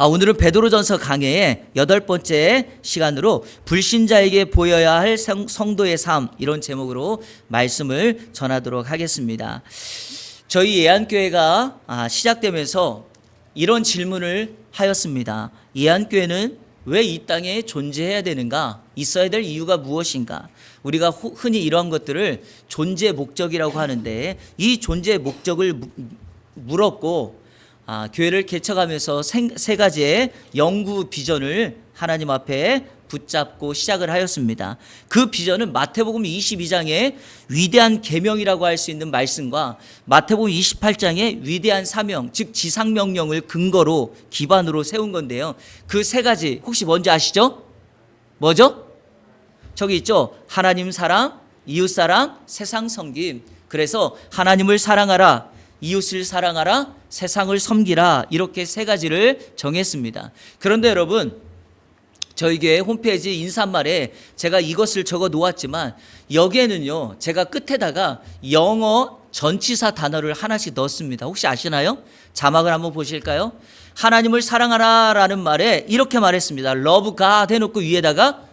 오늘은 베드로전서 강해의 8번째 시간으로 불신자에게 보여야 할 성도의 삶, 이런 제목으로 말씀을 전하도록 하겠습니다. 저희 예안교회가 시작되면서 이런 질문을 하였습니다. 예안교회는 왜 이 땅에 존재해야 되는가? 있어야 될 이유가 무엇인가? 우리가 흔히 이러한 것들을 존재 목적이라고 하는데, 이 존재 목적을 물었고 교회를 개척하면서 세 가지의 연구 비전을 하나님 앞에 붙잡고 시작을 하였습니다. 그 비전은 마태복음 22장의 위대한 계명이라고 할 수 있는 말씀과 마태복음 28장의 위대한 사명, 즉 지상명령을 근거로 기반으로 세운 건데요. 그 세 가지 혹시 뭔지 아시죠? 뭐죠? 저기 있죠. 하나님 사랑, 이웃 사랑, 세상 섬김. 그래서 하나님을 사랑하라, 이웃을 사랑하라, 세상을 섬기라, 이렇게 세 가지를 정했습니다. 그런데 여러분, 저희 교회 홈페이지 인사말에 제가 이것을 적어 놓았지만 여기에는요, 제가 끝에다가 영어 전치사 단어를 하나씩 넣었습니다. 혹시 아시나요? 자막을 한번 보실까요? 하나님을 사랑하라 라는 말에 이렇게 말했습니다. Love God 해놓고 위에다가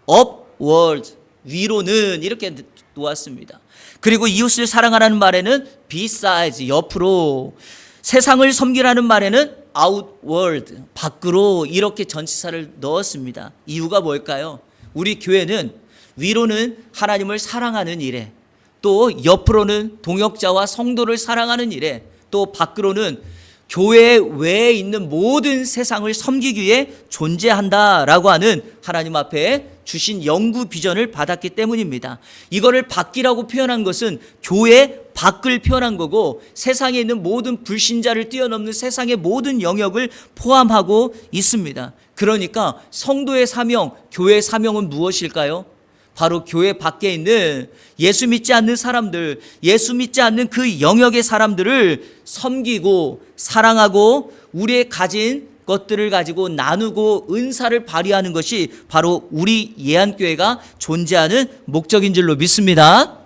upward, 위로는, 이렇게 놓았습니다. 그리고 이웃을 사랑하라는 말에는 besides, 옆으로, 세상을 섬기라는 말에는 outward, 밖으로, 이렇게 전치사를 넣었습니다. 이유가 뭘까요? 우리 교회는 위로는 하나님을 사랑하는 일에, 또 옆으로는 동역자와 성도를 사랑하는 일에, 또 밖으로는 교회 외에 있는 모든 세상을 섬기기 위해 존재한다라고 하는 하나님 앞에 주신 연구 비전을 받았기 때문입니다. 이거를 밖이라고 표현한 것은 교회 밖을 표현한 거고, 세상에 있는 모든 불신자를 뛰어넘는 세상의 모든 영역을 포함하고 있습니다. 그러니까 성도의 사명, 교회의 사명은 무엇일까요? 바로 교회 밖에 있는 예수 믿지 않는 사람들, 예수 믿지 않는 그 영역의 사람들을 섬기고 사랑하고 우리의 가진 것들을 가지고 나누고 은사를 발휘하는 것이 바로 우리 예안교회가 존재하는 목적인 줄로 믿습니다.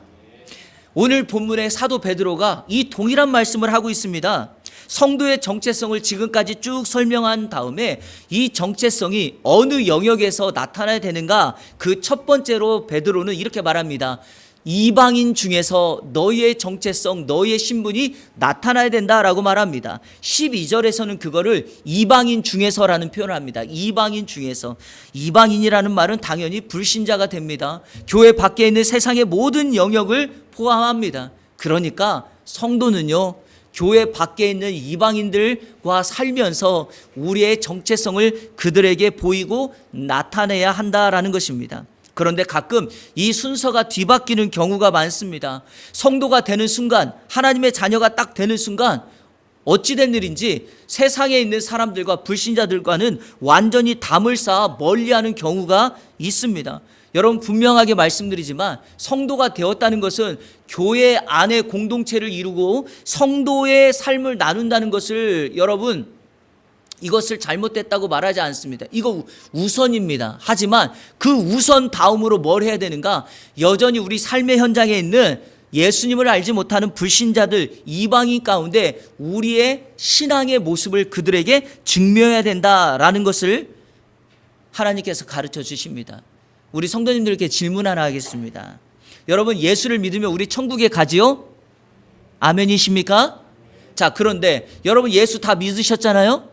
오늘 본문의 사도 베드로가 이 동일한 말씀을 하고 있습니다. 성도의 정체성을 지금까지 쭉 설명한 다음에 이 정체성이 어느 영역에서 나타나야 되는가, 그 첫 번째로 베드로는 이렇게 말합니다. 이방인 중에서 너희의 정체성, 너희의 신분이 나타나야 된다라고 말합니다. 12절에서는 그거를 이방인 중에서라는 표현을 합니다. 이방인 중에서. 이방인이라는 말은 당연히 불신자가 됩니다. 교회 밖에 있는 세상의 모든 영역을 포함합니다. 그러니까 성도는요, 교회 밖에 있는 이방인들과 살면서 우리의 정체성을 그들에게 보이고 나타내야 한다라는 것입니다. 그런데 가끔 이 순서가 뒤바뀌는 경우가 많습니다. 성도가 되는 순간, 하나님의 자녀가 딱 되는 순간 어찌된 일인지 세상에 있는 사람들과 불신자들과는 완전히 담을 쌓아 멀리하는 경우가 있습니다. 여러분, 분명하게 말씀드리지만 성도가 되었다는 것은 교회 안에 공동체를 이루고 성도의 삶을 나눈다는 것을, 여러분, 이것을 잘못됐다고 말하지 않습니다. 이거 우선입니다. 하지만 그 우선 다음으로 뭘 해야 되는가? 여전히 우리 삶의 현장에 있는 예수님을 알지 못하는 불신자들, 이방인 가운데 우리의 신앙의 모습을 그들에게 증명해야 된다라는 것을 하나님께서 가르쳐 주십니다. 우리 성도님들께 질문 하나 하겠습니다. 여러분, 예수를 믿으면 우리 천국에 가지요? 아멘이십니까? 자, 그런데 여러분, 예수 다 믿으셨잖아요?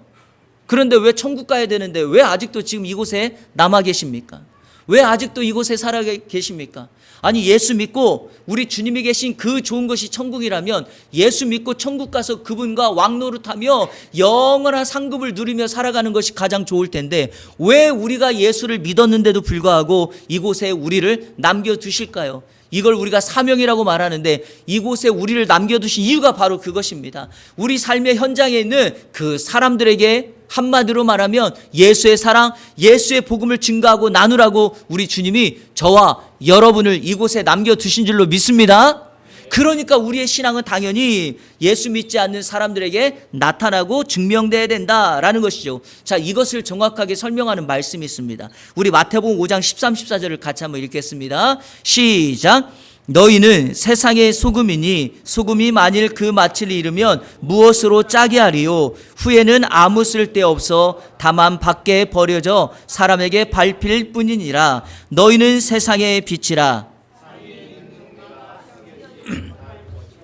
그런데 왜 천국 가야 되는데 왜 아직도 지금 이곳에 남아 계십니까? 왜 아직도 이곳에 살아 계십니까? 아니, 예수 믿고 우리 주님이 계신 그 좋은 것이 천국이라면 예수 믿고 천국 가서 그분과 왕노릇하며 영원한 상급을 누리며 살아가는 것이 가장 좋을 텐데, 왜 우리가 예수를 믿었는데도 불구하고 이곳에 우리를 남겨두실까요? 이걸 우리가 사명이라고 말하는데 이곳에 우리를 남겨두신 이유가 바로 그것입니다. 우리 삶의 현장에 있는 그 사람들에게 한마디로 말하면 예수의 사랑, 예수의 복음을 증거하고 나누라고 우리 주님이 저와 여러분을 이곳에 남겨두신 줄로 믿습니다. 그러니까 우리의 신앙은 당연히 예수 믿지 않는 사람들에게 나타나고 증명돼야 된다라는 것이죠. 자, 이것을 정확하게 설명하는 말씀이 있습니다. 우리 마태복음 5장 13, 14절을 같이 한번 읽겠습니다. 시작. 너희는 세상의 소금이니 소금이 만일 그 맛을 잃으면 무엇으로 짜게 하리요? 후에는 아무 쓸데없어 다만 밖에 버려져 사람에게 밟힐 뿐이니라. 너희는 세상의 빛이라.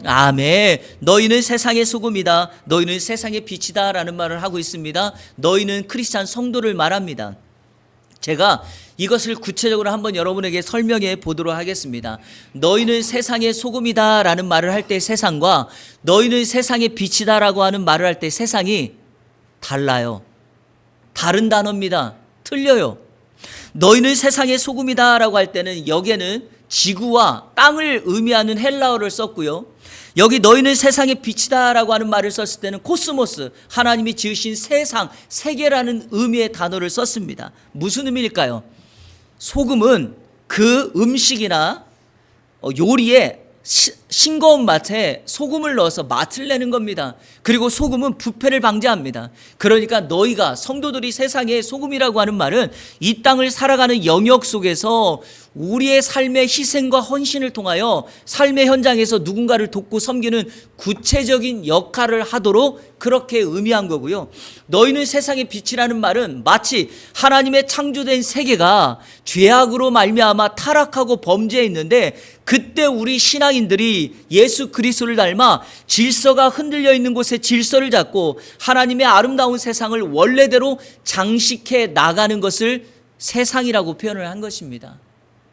아멘. 너희는 세상의 소금이다. 너희는 세상의 빛이다 라는 말을 하고 있습니다. 너희는 크리스찬 성도를 말합니다. 제가 이것을 구체적으로 한번 여러분에게 설명해 보도록 하겠습니다. 너희는 세상의 소금이다 라는 말을 할 때 세상과 너희는 세상의 빛이다 라고 하는 말을 할 때 세상이 달라요. 다른 단어입니다. 틀려요. 너희는 세상의 소금이다 라고 할 때는 여기에는 지구와 땅을 의미하는 헬라어를 썼고요. 여기 너희는 세상의 빛이다 라고 하는 말을 썼을 때는 코스모스, 하나님이 지으신 세상, 세계라는 의미의 단어를 썼습니다. 무슨 의미일까요? 소금은 그 음식이나 요리에 싱거운 맛에 소금을 넣어서 맛을 내는 겁니다. 그리고 소금은 부패를 방지합니다. 그러니까 너희가 성도들이 세상의 소금이라고 하는 말은 이 땅을 살아가는 영역 속에서 우리의 삶의 희생과 헌신을 통하여 삶의 현장에서 누군가를 돕고 섬기는 구체적인 역할을 하도록 그렇게 의미한 거고요. 너희는 세상의 빛이라는 말은 마치 하나님의 창조된 세계가 죄악으로 말미암아 타락하고 범죄했는데 그때 우리 신앙인들이 예수 그리스도를 닮아 질서가 흔들려 있는 곳에 질서를 잡고 하나님의 아름다운 세상을 원래대로 장식해 나가는 것을 세상이라고 표현을 한 것입니다.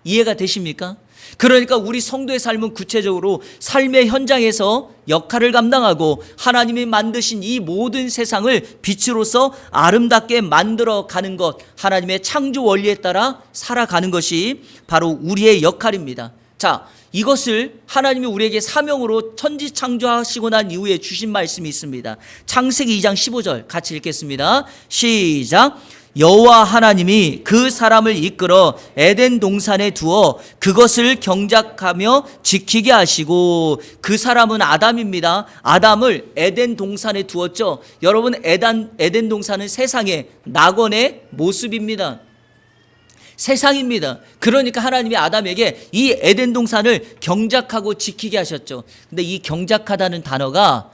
이해가 되십니까? 그러니까 우리 성도의 삶은 구체적으로 삶의 현장에서 역할을 감당하고 하나님이 만드신 이 모든 세상을 빛으로서 아름답게 만들어 가는 것, 하나님의 창조 원리에 따라 살아가는 것이 바로 우리의 역할입니다. 자, 이것을 하나님이 우리에게 사명으로 천지 창조하시고 난 이후에 주신 말씀이 있습니다. 창세기 2장 15절 같이 읽겠습니다. 시작. 여호와 하나님이 그 사람을 이끌어 에덴 동산에 두어 그것을 경작하며 지키게 하시고, 그 사람은 아담입니다. 아담을 에덴 동산에 두었죠. 여러분, 에덴 동산은 세상의 낙원의 모습입니다. 세상입니다. 그러니까 하나님이 아담에게 이 에덴 동산을 경작하고 지키게 하셨죠. 근데 이 경작하다는 단어가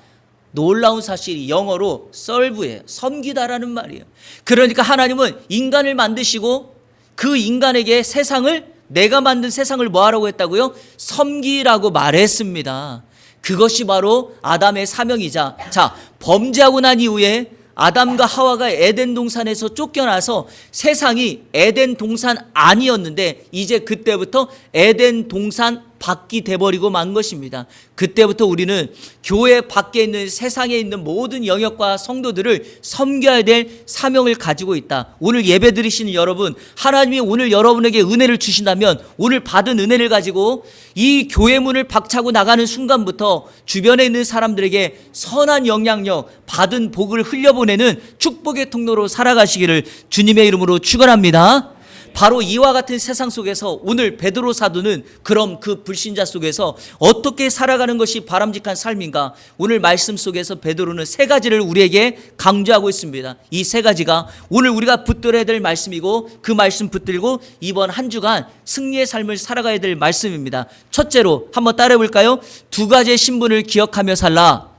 놀라운 사실이 영어로 serve예요. 섬기다라는 말이에요. 그러니까 하나님은 인간을 만드시고 그 인간에게 세상을, 내가 만든 세상을 뭐 하라고 했다고요? 섬기라고 말했습니다. 그것이 바로 아담의 사명이자, 자, 범죄하고 난 이후에 아담과 하와가 에덴 동산에서 쫓겨나서 세상이 에덴 동산 아니었는데 이제 그때부터 에덴 동산 밖이 돼버리고 만 것입니다. 그때부터 우리는 교회 밖에 있는 세상에 있는 모든 영역과 성도들을 섬겨야 될 사명을 가지고 있다. 오늘 예배 드리시는 여러분, 하나님이 오늘 여러분에게 은혜를 주신다면 오늘 받은 은혜를 가지고 이 교회 문을 박차고 나가는 순간부터 주변에 있는 사람들에게 선한 영향력, 받은 복을 흘려보내는 축복의 통로로 살아가시기를 주님의 이름으로 축원합니다. 바로 이와 같은 세상 속에서 오늘 베드로 사도는 그럼 그 불신자 속에서 어떻게 살아가는 것이 바람직한 삶인가? 오늘 말씀 속에서 베드로는 세 가지를 우리에게 강조하고 있습니다. 이 세 가지가 오늘 우리가 붙들어야 될 말씀이고, 그 말씀 붙들고 이번 한 주간 승리의 삶을 살아가야 될 말씀입니다. 첫째로 한번 따라해 볼까요? 두 가지의 신분을 기억하며 살라.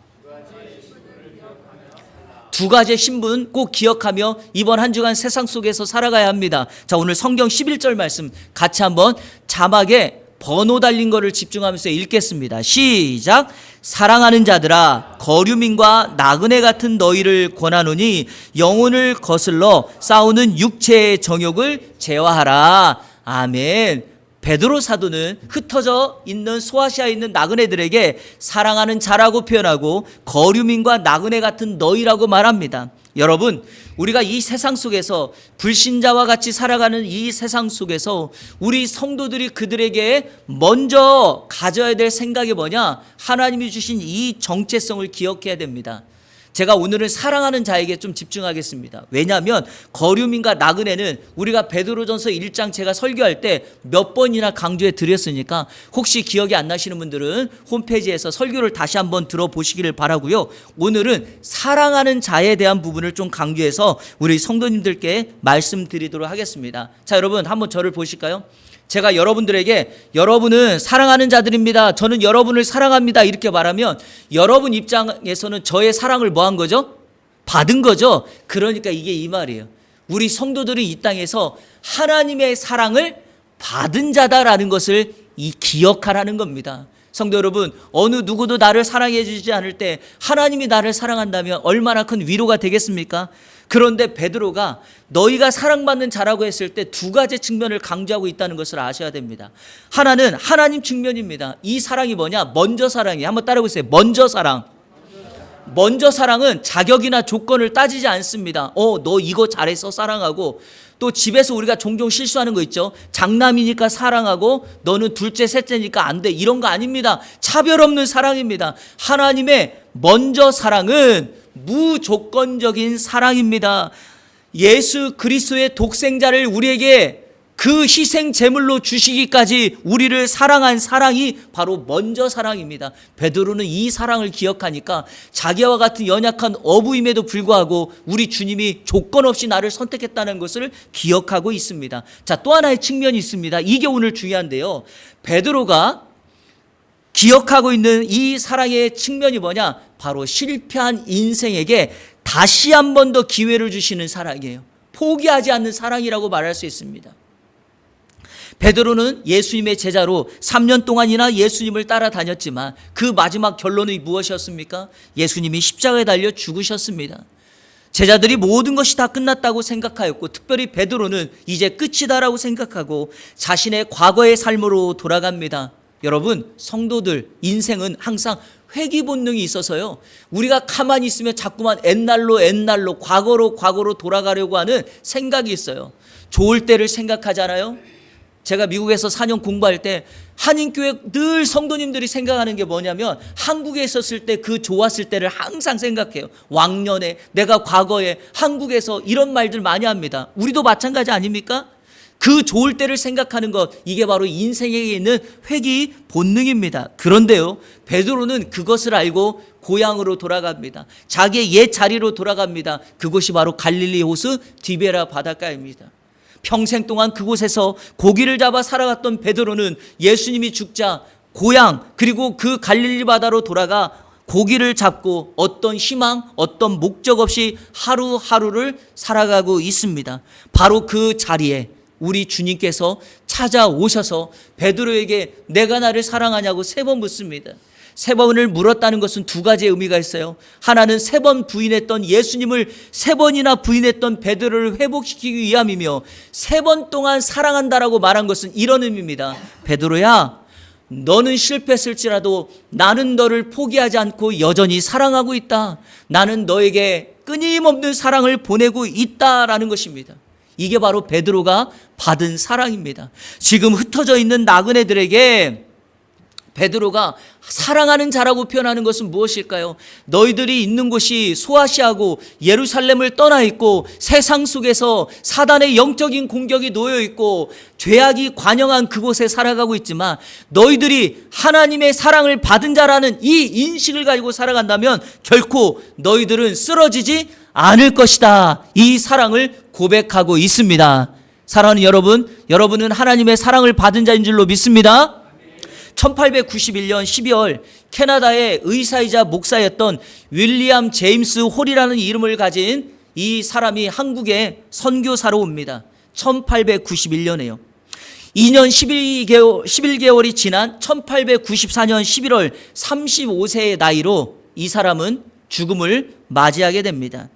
두 가지의 신분 꼭 기억하며 이번 한 주간 세상 속에서 살아가야 합니다. 자, 오늘 성경 11절 말씀 같이 한번 자막에 번호 달린 거를 집중하면서 읽겠습니다. 시작. 사랑하는 자들아, 거류민과 나그네 같은 너희를 권하노니 영혼을 거슬러 싸우는 육체의 정욕을 제어하라. 아멘. 베드로 사도는 흩어져 있는 소아시아에 있는 나그네들에게 사랑하는 자라고 표현하고 거류민과 나그네 같은 너희라고 말합니다. 여러분, 우리가 이 세상 속에서 불신자와 같이 살아가는 이 세상 속에서 우리 성도들이 그들에게 먼저 가져야 될 생각이 뭐냐? 하나님이 주신 이 정체성을 기억해야 됩니다. 제가 오늘은 사랑하는 자에게 좀 집중하겠습니다. 왜냐하면 거류민과 나그네는 우리가 베드로전서 1장 제가 설교할 때 몇 번이나 강조해 드렸으니까 혹시 기억이 안 나시는 분들은 홈페이지에서 설교를 다시 한번 들어보시기를 바라고요. 오늘은 사랑하는 자에 대한 부분을 좀 강조해서 우리 성도님들께 말씀드리도록 하겠습니다. 자, 여러분 한번 저를 보실까요? 제가 여러분들에게 여러분은 사랑하는 자들입니다, 저는 여러분을 사랑합니다 이렇게 말하면 여러분 입장에서는 저의 사랑을 뭐 한 거죠? 받은 거죠. 그러니까 이게 이 말이에요. 우리 성도들이 이 땅에서 하나님의 사랑을 받은 자다라는 것을 기억하라는 겁니다. 성도 여러분, 어느 누구도 나를 사랑해 주지 않을 때 하나님이 나를 사랑한다면 얼마나 큰 위로가 되겠습니까? 그런데 베드로가 너희가 사랑받는 자라고 했을 때 두 가지 측면을 강조하고 있다는 것을 아셔야 됩니다. 하나는 하나님 측면입니다. 이 사랑이 뭐냐? 먼저 사랑이에요. 한번 따라해 보세요. 먼저 사랑. 먼저 사랑은 자격이나 조건을 따지지 않습니다. 너 이거 잘해서 사랑하고, 또 집에서 우리가 종종 실수하는 거 있죠. 장남이니까 사랑하고 너는 둘째 셋째니까 안 돼, 이런 거 아닙니다. 차별 없는 사랑입니다. 하나님의 먼저 사랑은 무조건적인 사랑입니다. 예수 그리스도의 독생자를 우리에게 그 희생 제물로 주시기까지 우리를 사랑한 사랑이 바로 먼저 사랑입니다. 베드로는 이 사랑을 기억하니까 자기와 같은 연약한 어부임에도 불구하고 우리 주님이 조건 없이 나를 선택했다는 것을 기억하고 있습니다. 자, 또 하나의 측면이 있습니다. 이게 오늘 중요한데요. 베드로가 기억하고 있는 이 사랑의 측면이 뭐냐? 바로 실패한 인생에게 다시 한 번 더 기회를 주시는 사랑이에요. 포기하지 않는 사랑이라고 말할 수 있습니다. 베드로는 예수님의 제자로 3년 동안이나 예수님을 따라다녔지만 그 마지막 결론이 무엇이었습니까? 예수님이 십자가에 달려 죽으셨습니다. 제자들이 모든 것이 다 끝났다고 생각하였고, 특별히 베드로는 이제 끝이다라고 생각하고 자신의 과거의 삶으로 돌아갑니다. 여러분, 성도들 인생은 항상 회귀 본능이 있어서요, 우리가 가만히 있으면 자꾸만 옛날로 과거로 돌아가려고 하는 생각이 있어요. 좋을 때를 생각하잖아요. 제가 미국에서 4년 공부할 때 한인교회 늘 성도님들이 생각하는 게 뭐냐면 한국에 있었을 때 그 좋았을 때를 항상 생각해요. 왕년에, 내가 과거에 한국에서, 이런 말들 많이 합니다. 우리도 마찬가지 아닙니까? 그 좋을 때를 생각하는 것, 이게 바로 인생에 있는 회귀 본능입니다. 그런데요, 베드로는 그것을 알고 고향으로 돌아갑니다. 자기의 옛 자리로 돌아갑니다. 그곳이 바로 갈릴리 호수 디베라 바닷가입니다. 평생 동안 그곳에서 고기를 잡아 살아갔던 베드로는 예수님이 죽자 고향, 그리고 그 갈릴리 바다로 돌아가 고기를 잡고 어떤 희망, 어떤 목적 없이 하루하루를 살아가고 있습니다. 바로 그 자리에 우리 주님께서 찾아오셔서 베드로에게 내가 나를 사랑하냐고 3번 묻습니다. 3번을 물었다는 것은 두 가지의 의미가 있어요. 하나는 3번 부인했던 예수님을 3번이나 부인했던 베드로를 회복시키기 위함이며, 3번 동안 사랑한다라고 말한 것은 이런 의미입니다. 베드로야, 너는 실패했을지라도 나는 너를 포기하지 않고 여전히 사랑하고 있다. 나는 너에게 끊임없는 사랑을 보내고 있다라는 것입니다. 이게 바로 베드로가 받은 사랑입니다. 지금 흩어져 있는 나그네들에게 베드로가 사랑하는 자라고 표현하는 것은 무엇일까요? 너희들이 있는 곳이 소아시아고 예루살렘을 떠나 있고 세상 속에서 사단의 영적인 공격이 놓여 있고 죄악이 관영한 그곳에 살아가고 있지만, 너희들이 하나님의 사랑을 받은 자라는 이 인식을 가지고 살아간다면 결코 너희들은 쓰러지지 않을 것이다. 이 사랑을 고백하고 있습니다. 사랑하는 여러분, 여러분은 하나님의 사랑을 받은 자인 줄로 믿습니다. 1891년 12월 캐나다의 의사이자 목사였던 윌리엄 제임스 홀이라는 이름을 가진 이 사람이 한국에 선교사로 옵니다. 1891년에요. 2년 11개월이 지난 1894년 11월 35세의 나이로 이 사람은 죽음을 맞이하게 됩니다.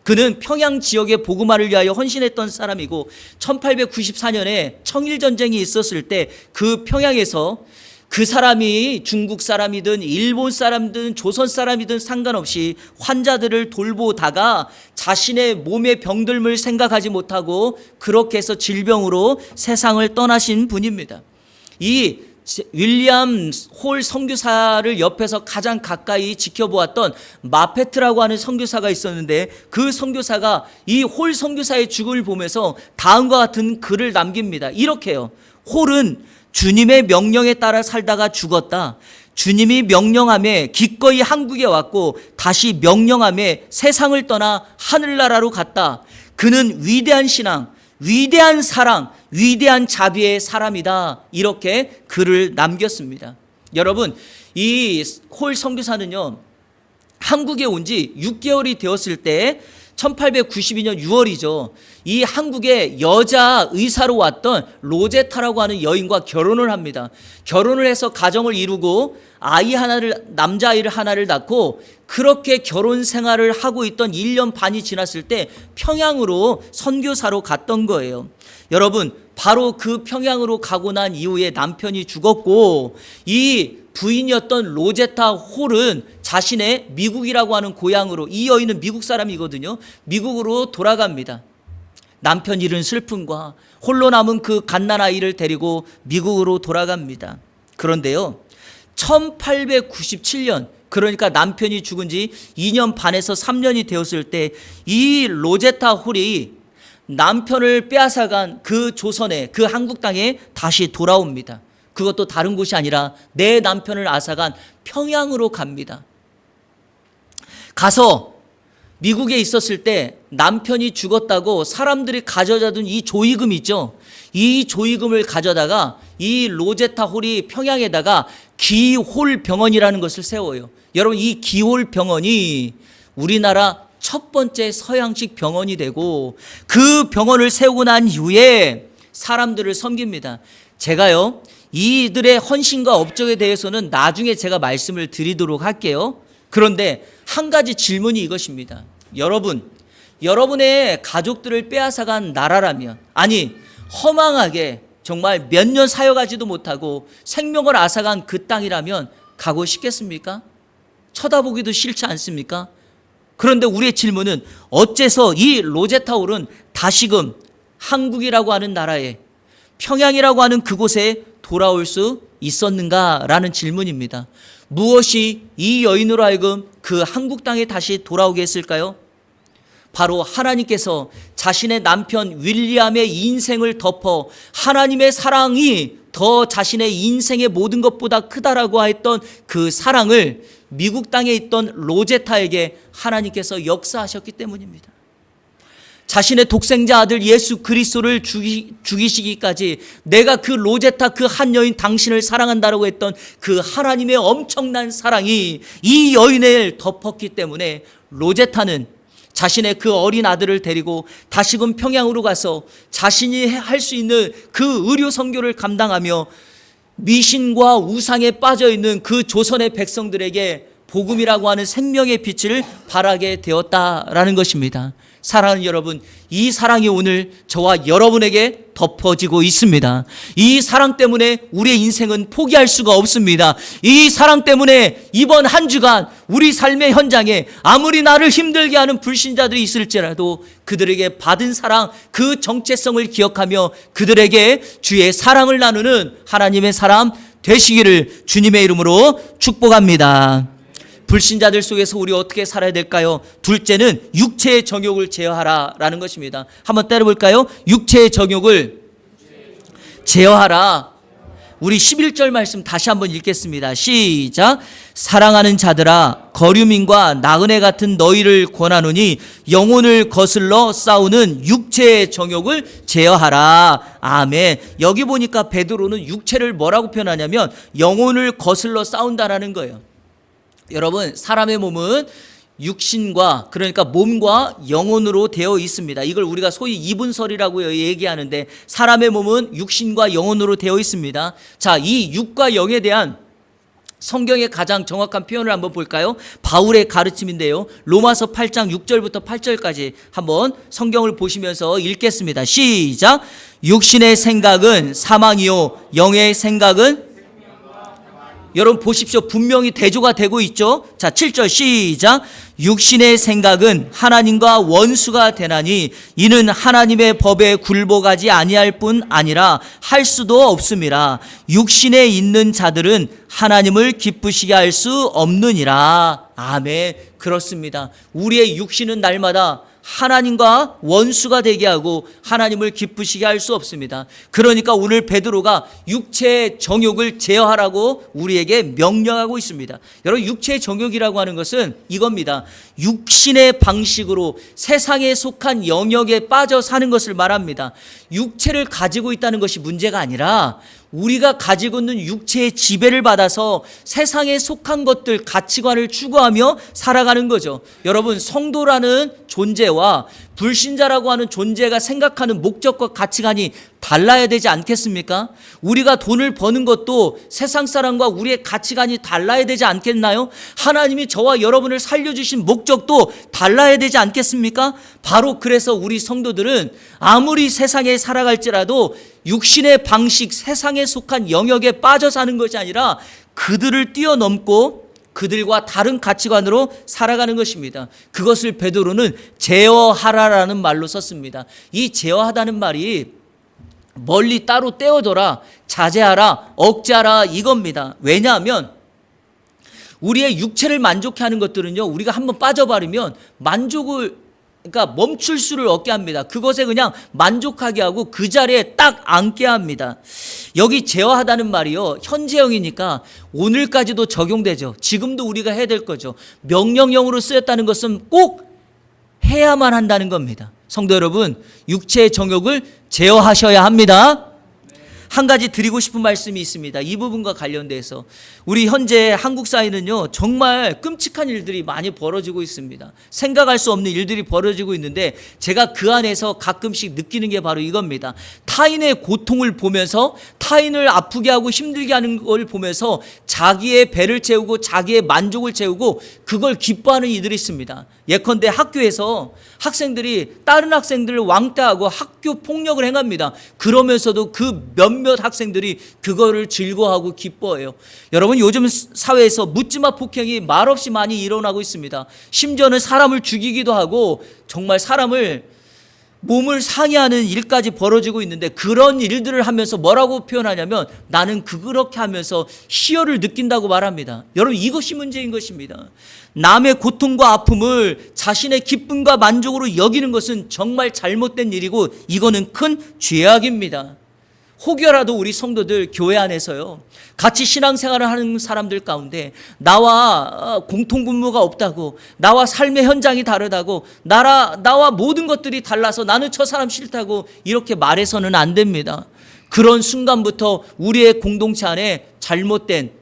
그는 평양 지역의 복음화를 위하여 헌신했던 사람이고, 1894년에 청일전쟁이 있었을 때 그 평양에서 그 사람이 중국 사람이든 일본 사람이든 조선 사람이든 상관없이 환자들을 돌보다가 자신의 몸의 병들음을 생각하지 못하고 그렇게 해서 질병으로 세상을 떠나신 분입니다. 이 윌리엄 홀 선교사를 옆에서 가장 가까이 지켜보았던 마페트라고 하는 선교사가 있었는데, 그 선교사가 이 홀 선교사의 죽음을 보면서 다음과 같은 글을 남깁니다. 이렇게요. 홀은 주님의 명령에 따라 살다가 죽었다. 주님이 명령함에 기꺼이 한국에 왔고 다시 명령함에 세상을 떠나 하늘나라로 갔다. 그는 위대한 신앙, 위대한 사랑, 위대한 자비의 사람이다. 이렇게 글을 남겼습니다. 여러분, 이 홀 선교사는요, 한국에 온 지 6개월이 되었을 때 1892년 6월이죠. 이 한국에 여자 의사로 왔던 로제타라고 하는 여인과 결혼을 합니다. 결혼을 해서 가정을 이루고 남자아이를 하나를 낳고 그렇게 결혼 생활을 하고 있던 1년 반이 지났을 때 평양으로 선교사로 갔던 거예요. 여러분, 바로 그 평양으로 가고 난 이후에 남편이 죽었고 이 부인이었던 로제타 홀은 자신의 미국이라고 하는 고향으로, 이 여인은 미국 사람이거든요. 미국으로 돌아갑니다. 남편 잃은 슬픔과 홀로 남은 그 갓난아이를 데리고 미국으로 돌아갑니다. 그런데요, 1897년, 그러니까 남편이 죽은 지 2년 반에서 3년이 되었을 때 이 로제타 홀이 남편을 빼앗아간 그 조선에, 그 한국 땅에 다시 돌아옵니다. 그것도 다른 곳이 아니라 내 남편을 앗아간 평양으로 갑니다. 가서 미국에 있었을 때 남편이 죽었다고 사람들이 가져다둔 이 조의금 있죠. 이 조의금을 가져다가 이 로제타 홀이 평양에다가 기홀 병원이라는 것을 세워요. 여러분, 이 기홀 병원이 우리나라 첫 번째 서양식 병원이 되고 그 병원을 세우고 난 이후에 사람들을 섬깁니다. 제가요, 이들의 헌신과 업적에 대해서는 나중에 제가 말씀을 드리도록 할게요. 그런데 한 가지 질문이 이것입니다. 여러분의 가족들을 빼앗아간 나라라면, 아니 허망하게 정말 몇 년 사역하지도 못하고 생명을 앗아간 그 땅이라면 가고 싶겠습니까? 쳐다보기도 싫지 않습니까? 그런데 우리의 질문은 어째서 이 로제타 홀은 다시금 한국이라고 하는 나라에, 평양이라고 하는 그곳에 돌아올 수 있었는가라는 질문입니다. 무엇이 이 여인으로 하여금 그 한국 땅에 다시 돌아오게 했을까요? 바로 하나님께서 자신의 남편 윌리엄의 인생을 덮어 하나님의 사랑이 더 자신의 인생의 모든 것보다 크다라고 했던 그 사랑을 미국 땅에 있던 로제타에게 하나님께서 역사하셨기 때문입니다. 자신의 독생자 아들 예수 그리스도를 죽이시기까지 내가 그 로제타 그 한 여인 당신을 사랑한다라고 했던 그 하나님의 엄청난 사랑이 이 여인을 덮었기 때문에 로제타는 자신의 그 어린 아들을 데리고 다시금 평양으로 가서 자신이 할 수 있는 그 의료 선교를 감당하며 미신과 우상에 빠져있는 그 조선의 백성들에게 복음이라고 하는 생명의 빛을 발하게 되었다라는 것입니다. 사랑하는 여러분, 이 사랑이 오늘 저와 여러분에게 덮어지고 있습니다. 이 사랑 때문에 우리의 인생은 포기할 수가 없습니다. 이 사랑 때문에 이번 한 주간 우리 삶의 현장에 아무리 나를 힘들게 하는 불신자들이 있을지라도 그들에게 받은 사랑, 그 정체성을 기억하며 그들에게 주의 사랑을 나누는 하나님의 사람 되시기를 주님의 이름으로 축복합니다. 불신자들 속에서 우리 어떻게 살아야 될까요? 둘째는 육체의 정욕을 제어하라라는 것입니다. 한번 때려볼까요? 육체의 정욕을 제어하라. 우리 11절 말씀 다시 한번 읽겠습니다. 시작. 사랑하는 자들아, 거류민과 나그네 같은 너희를 권하노니 영혼을 거슬러 싸우는 육체의 정욕을 제어하라. 아멘. 여기 보니까 베드로는 육체를 뭐라고 표현하냐면 영혼을 거슬러 싸운다라는 거예요. 여러분, 사람의 몸은 육신과, 그러니까 몸과 영혼으로 되어 있습니다. 이걸 우리가 소위 이분설이라고 얘기하는데 사람의 몸은 육신과 영혼으로 되어 있습니다. 자, 이 육과 영에 대한 성경의 가장 정확한 표현을 한번 볼까요? 바울의 가르침인데요. 로마서 8장 6절부터 8절까지 한번 성경을 보시면서 읽겠습니다. 시작. 육신의 생각은 사망이요 영의 생각은, 여러분 보십시오. 분명히 대조가 되고 있죠. 자, 7절 시작. 육신의 생각은 하나님과 원수가 되나니 이는 하나님의 법에 굴복하지 아니할 뿐 아니라 할 수도 없음이라. 육신에 있는 자들은 하나님을 기쁘시게 할 수 없느니라. 아멘. 그렇습니다. 우리의 육신은 날마다 하나님과 원수가 되게 하고 하나님을 기쁘시게 할 수 없습니다. 그러니까 오늘 베드로가 육체의 정욕을 제어하라고 우리에게 명령하고 있습니다. 여러분, 육체의 정욕이라고 하는 것은 이겁니다. 육신의 방식으로 세상에 속한 영역에 빠져 사는 것을 말합니다. 육체를 가지고 있다는 것이 문제가 아니라 우리가 가지고 있는 육체의 지배를 받아서 세상에 속한 것들, 가치관을 추구하며 살아가는 거죠. 여러분, 성도라는 존재와 불신자라고 하는 존재가 생각하는 목적과 가치관이 달라야 되지 않겠습니까? 우리가 돈을 버는 것도 세상 사람과 우리의 가치관이 달라야 되지 않겠나요? 하나님이 저와 여러분을 살려주신 목적도 달라야 되지 않겠습니까? 바로 그래서 우리 성도들은 아무리 세상에 살아갈지라도 육신의 방식, 세상에 속한 영역에 빠져 사는 것이 아니라 그들을 뛰어넘고 그들과 다른 가치관으로 살아가는 것입니다. 그것을 베드로는 제어하라라는 말로 썼습니다. 이 제어하다는 말이 멀리 따로 떼어둬라, 자제하라, 억제하라 이겁니다. 왜냐하면 우리의 육체를 만족해 하는 것들은요, 우리가 한번 빠져버리면 그러니까 멈출 수를 없게 합니다. 그것에 그냥 만족하게 하고 그 자리에 딱 앉게 합니다. 여기 제어하다는 말이요, 현재형이니까 오늘까지도 적용되죠. 지금도 우리가 해야 될 거죠. 명령형으로 쓰였다는 것은 꼭 해야만 한다는 겁니다. 성도 여러분, 육체의 정욕을 제어하셔야 합니다. 한 가지 드리고 싶은 말씀이 있습니다. 이 부분과 관련돼서 우리 현재 한국 사회는요, 정말 끔찍한 일들이 많이 벌어지고 있습니다. 생각할 수 없는 일들이 벌어지고 있는데 제가 그 안에서 가끔씩 느끼는 게 바로 이겁니다. 타인의 고통을 보면서, 타인을 아프게 하고 힘들게 하는 걸 보면서 자기의 배를 채우고 자기의 만족을 채우고 그걸 기뻐하는 이들이 있습니다. 예컨대 학교에서 학생들이 다른 학생들을 왕따하고 학교 폭력을 행합니다. 그러면서도 그 몇몇 학생들이 그거를 즐거워하고 기뻐해요. 여러분, 요즘 사회에서 묻지마 폭행이 말없이 많이 일어나고 있습니다. 심지어는 사람을 죽이기도 하고 정말 사람을 몸을 상해하는 일까지 벌어지고 있는데, 그런 일들을 하면서 뭐라고 표현하냐면 나는 그렇게 하면서 희열을 느낀다고 말합니다. 여러분, 이것이 문제인 것입니다. 남의 고통과 아픔을 자신의 기쁨과 만족으로 여기는 것은 정말 잘못된 일이고 이거는 큰 죄악입니다. 혹여라도 우리 성도들 교회 안에서요, 같이 신앙생활을 하는 사람들 가운데 나와 공통분모가 없다고, 나와 삶의 현장이 다르다고, 나와 모든 것들이 달라서 나는 저 사람 싫다고 이렇게 말해서는 안 됩니다. 그런 순간부터 우리의 공동체 안에 잘못된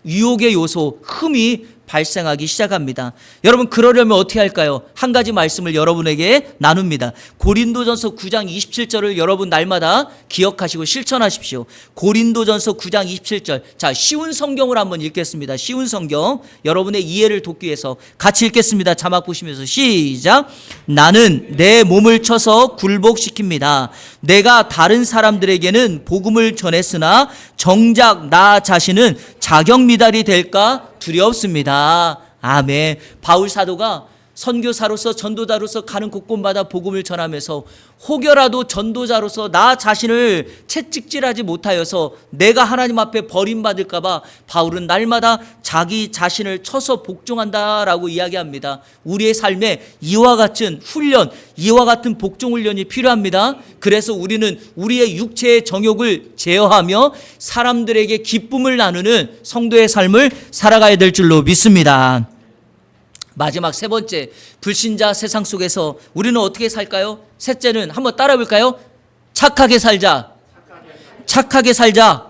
유혹의 요소, 흠이 발생하기 시작합니다. 여러분, 그러려면 어떻게 할까요? 한 가지 말씀을 여러분에게 나눕니다. 고린도전서 9장 27절을 여러분 날마다 기억하시고 실천하십시오. 고린도전서 9장 27절. 자, 쉬운 성경을 한번 읽겠습니다. 쉬운 성경, 여러분의 이해를 돕기 위해서 같이 읽겠습니다. 자막 보시면서 시작. 나는 내 몸을 쳐서 굴복시킵니다. 내가 다른 사람들에게는 복음을 전했으나 정작 나 자신은 자격 미달이 될까 두렵습니다. 아멘. 바울 사도가 선교사로서 전도자로서 가는 곳곳마다 복음을 전하면서 혹여라도 전도자로서 나 자신을 채찍질하지 못하여서 내가 하나님 앞에 버림받을까 봐 바울은 날마다 자기 자신을 쳐서 복종한다라고 이야기합니다. 우리의 삶에 이와 같은 훈련, 이와 같은 복종 훈련이 필요합니다. 그래서 우리는 우리의 육체의 정욕을 제어하며 사람들에게 기쁨을 나누는 성도의 삶을 살아가야 될 줄로 믿습니다. 마지막 세 번째, 불신자 세상 속에서 우리는 어떻게 살까요? 셋째는 한번 따라 볼까요? 착하게 살자. 착하게 살자.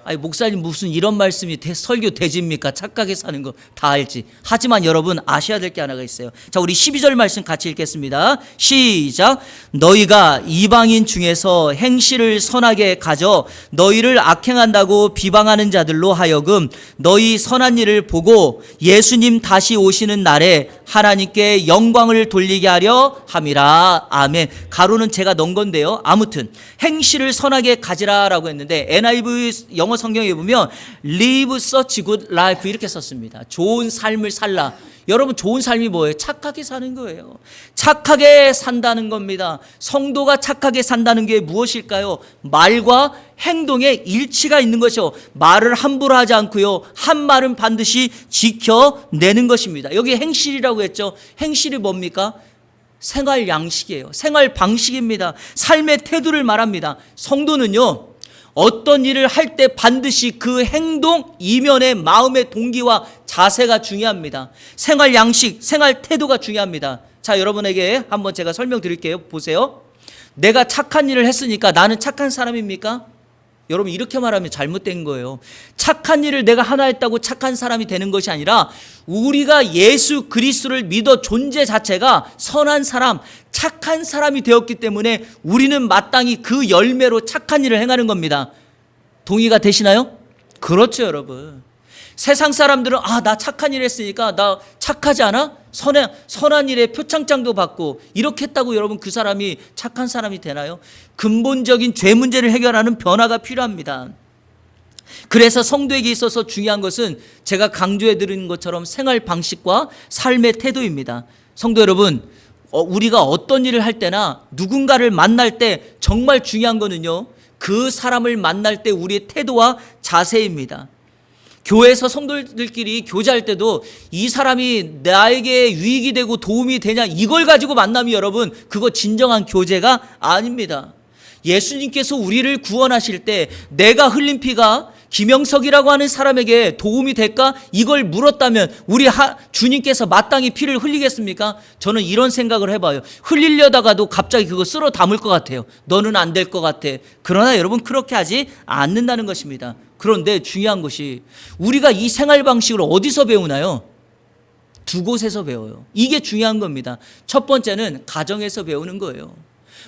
아니, 목사님 무슨 이런 말씀이 설교 대지입니까? 착하게 사는 거 다 알지. 하지만 여러분 아셔야 될 게 하나가 있어요. 자, 우리 12절 말씀 같이 읽겠습니다. 시작. 너희가 이방인 중에서 행실을 선하게 가져 너희를 악행한다고 비방하는 자들로 하여금 너희 선한 일을 보고 예수님 다시 오시는 날에 하나님께 영광을 돌리게 하려 함이라. 아멘. 가로는 제가 넣은 건데요. 아무튼 행실을 선하게 가지라라고 했는데 NIV 영어 성경에 보면 live such good life 이렇게 썼습니다. 좋은 삶을 살라. 여러분, 좋은 삶이 뭐예요? 착하게 사는 거예요. 착하게 산다는 겁니다. 성도가 착하게 산다는 게 무엇일까요? 말과 행동에 일치가 있는 것이요. 말을 함부로 하지 않고요. 한 말은 반드시 지켜내는 것입니다. 여기 행실이라고 했죠. 행실이 뭡니까? 생활 양식이에요. 생활 방식입니다. 삶의 태도를 말합니다. 성도는요, 어떤 일을 할 때 반드시 그 행동 이면의 마음의 동기와 자세가 중요합니다. 생활 양식, 생활 태도가 중요합니다. 자, 여러분에게 한번 제가 설명드릴게요. 보세요. 내가 착한 일을 했으니까 나는 착한 사람입니까? 여러분, 이렇게 말하면 잘못된 거예요. 착한 일을 내가 하나 했다고 착한 사람이 되는 것이 아니라 우리가 예수 그리스도를 믿어 존재 자체가 선한 사람, 착한 사람이 되었기 때문에 우리는 마땅히 그 열매로 착한 일을 행하는 겁니다. 동의가 되시나요? 그렇죠, 여러분. 세상 사람들은 나 착한 일 했으니까 나 착하지 않아? 선한 일에 표창장도 받고 이렇게 했다고 여러분 그 사람이 착한 사람이 되나요? 근본적인 죄 문제를 해결하는 변화가 필요합니다. 그래서 성도에게 있어서 중요한 것은 제가 강조해 드리는 것처럼 생활 방식과 삶의 태도입니다. 성도 여러분, 우리가 어떤 일을 할 때나 누군가를 만날 때 정말 중요한 거는요, 그 사람을 만날 때 우리의 태도와 자세입니다. 교회에서 성도들끼리 교제할 때도 이 사람이 나에게 유익이 되고 도움이 되냐, 이걸 가지고 만나면 여러분 그거 진정한 교제가 아닙니다. 예수님께서 우리를 구원하실 때 내가 흘린 피가 김영석이라고 하는 사람에게 도움이 될까? 이걸 물었다면 우리 주님께서 마땅히 피를 흘리겠습니까? 저는 이런 생각을 해봐요. 흘리려다가도 갑자기 그거 쓸어 담을 것 같아요. 너는 안 될 것 같아. 그러나 여러분 그렇게 하지 않는다는 것입니다. 그런데 중요한 것이 우리가 이 생활 방식을 어디서 배우나요? 두 곳에서 배워요. 이게 중요한 겁니다. 첫 번째는 가정에서 배우는 거예요.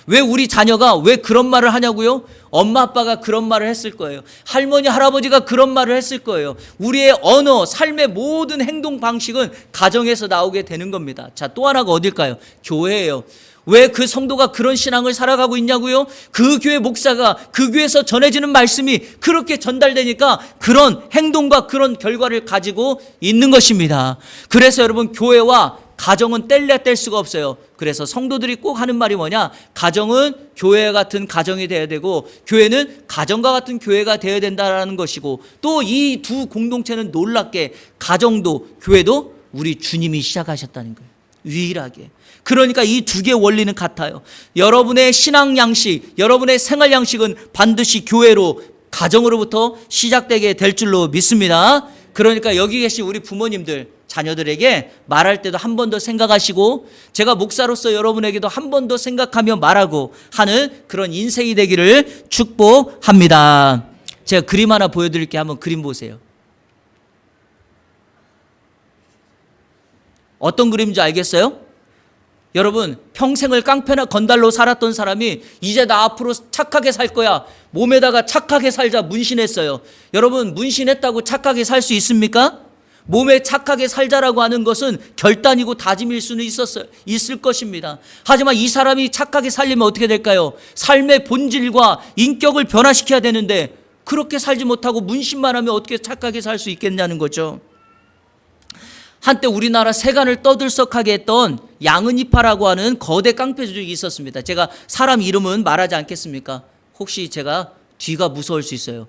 왜 우리 자녀가 왜 그런 말을 하냐고요? 엄마 아빠가 그런 말을 했을 거예요. 할머니 할아버지가 그런 말을 했을 거예요. 우리의 언어, 삶의 모든 행동 방식은 가정에서 나오게 되는 겁니다. 자, 또 하나가 어딜까요? 교회예요. 왜 그 성도가 그런 신앙을 살아가고 있냐고요? 그 교회 목사가 그 교회에서 전해지는 말씀이 그렇게 전달되니까 그런 행동과 그런 결과를 가지고 있는 것입니다. 그래서 여러분 교회와 가정은 뗄래야 뗄 수가 없어요. 그래서 성도들이 꼭 하는 말이 뭐냐? 가정은 교회 같은 가정이 되어야 되고 교회는 가정과 같은 교회가 되어야 된다는 것이고, 또 이 두 공동체는 놀랍게 가정도 교회도 우리 주님이 시작하셨다는 거예요. 유일하게. 그러니까 이 두 개의 원리는 같아요. 여러분의 신앙 양식, 여러분의 생활 양식은 반드시 교회로, 가정으로부터 시작되게 될 줄로 믿습니다. 그러니까 여기 계신 우리 부모님들, 자녀들에게 말할 때도 한 번 더 생각하시고, 제가 목사로서 여러분에게도 한 번 더 생각하며 말하고 하는 그런 인생이 되기를 축복합니다. 제가 그림 하나 보여드릴게요. 한번 그림 보세요. 어떤 그림인지 알겠어요? 여러분, 평생을 깡패나 건달로 살았던 사람이 이제 나 앞으로 착하게 살 거야, 몸에다가 착하게 살자 문신했어요. 여러분, 문신했다고 착하게 살 수 있습니까? 몸에 착하게 살자라고 하는 것은 결단이고 다짐일 수는 있을 것입니다. 하지만 이 사람이 착하게 살려면 어떻게 될까요? 삶의 본질과 인격을 변화시켜야 되는데 그렇게 살지 못하고 문신만 하면 어떻게 착하게 살 수 있겠냐는 거죠. 한때 우리나라 세간을 떠들썩하게 했던 양은이파라고 하는 거대 깡패 조직이 있었습니다. 제가 사람 이름은 말하지 않겠습니까? 혹시 제가 뒤가 무서울 수 있어요.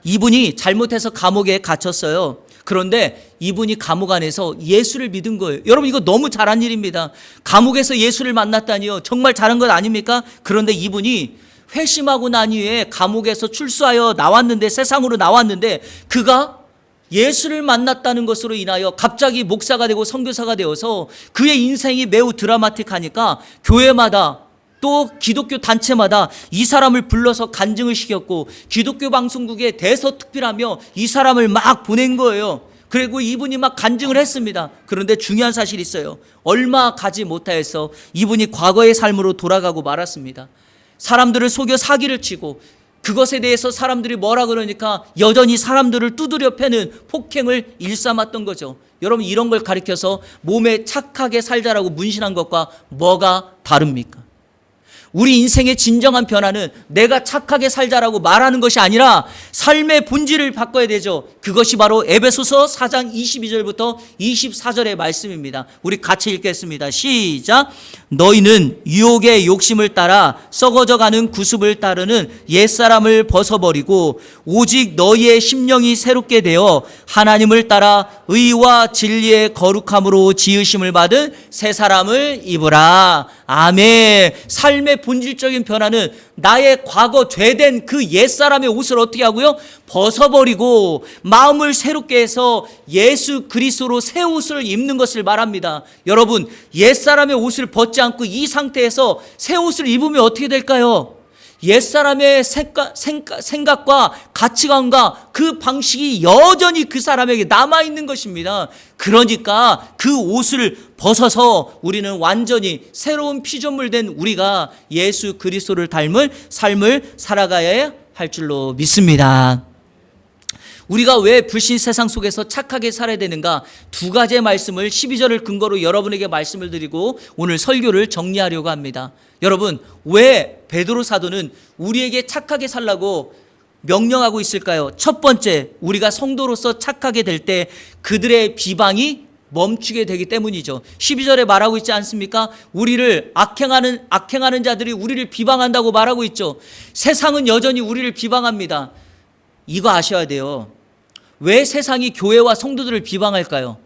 이분이 잘못해서 감옥에 갇혔어요. 그런데 이분이 감옥 안에서 예수를 믿은 거예요. 여러분, 이거 너무 잘한 일입니다. 감옥에서 예수를 만났다니요. 정말 잘한 것 아닙니까? 그런데 이분이 회심하고 난 이후에 감옥에서 출소하여 나왔는데, 세상으로 나왔는데, 그가 예수를 만났다는 것으로 인하여 갑자기 목사가 되고 선교사가 되어서 그의 인생이 매우 드라마틱하니까 교회마다 또 기독교 단체마다 이 사람을 불러서 간증을 시켰고, 기독교 방송국에 대서특필하며 이 사람을 막 보낸 거예요. 그리고 이분이 막 간증을 했습니다. 그런데 중요한 사실이 있어요. 얼마 가지 못하여서 이분이 과거의 삶으로 돌아가고 말았습니다. 사람들을 속여 사기를 치고, 그것에 대해서 사람들이 뭐라 그러니까 여전히 사람들을 두드려 패는 폭행을 일삼았던 거죠. 여러분, 이런 걸 가리켜서 몸에 착하게 살자라고 문신한 것과 뭐가 다릅니까? 우리 인생의 진정한 변화는 내가 착하게 살자라고 말하는 것이 아니라 삶의 본질을 바꿔야 되죠. 그것이 바로 에베소서 4장 22절부터 24절의 말씀입니다. 우리 같이 읽겠습니다. 시작. 너희는 유혹의 욕심을 따라 썩어져가는 구습을 따르는 옛사람을 벗어버리고 오직 너희의 심령이 새롭게 되어 하나님을 따라 의와 진리의 거룩함으로 지으심을 받은 새 사람을 입으라. 아멘. 삶의 본질적인 변화는 나의 과거 죄된 그 옛사람의 옷을 어떻게 하고요? 벗어버리고 마음을 새롭게 해서 예수 그리스도로 새 옷을 입는 것을 말합니다. 여러분, 옛사람의 옷을 벗지 않고 이 상태에서 새 옷을 입으면 어떻게 될까요? 옛사람의 생각과 가치관과 그 방식이 여전히 그 사람에게 남아있는 것입니다. 그러니까 그 옷을 벗어서 우리는 완전히 새로운 피조물 된 우리가 예수 그리스도를 닮은 삶을 살아가야 할 줄로 믿습니다. 우리가 왜 불신 세상 속에서 착하게 살아야 되는가? 두 가지의 말씀을 12절을 근거로 여러분에게 말씀을 드리고 오늘 설교를 정리하려고 합니다. 여러분, 왜 베드로 사도는 우리에게 착하게 살라고 명령하고 있을까요? 첫 번째, 우리가 성도로서 착하게 될 때 그들의 비방이 멈추게 되기 때문이죠. 12절에 말하고 있지 않습니까? 우리를 악행하는 자들이 우리를 비방한다고 말하고 있죠. 세상은 여전히 우리를 비방합니다. 이거 아셔야 돼요. 왜 세상이 교회와 성도들을 비방할까요?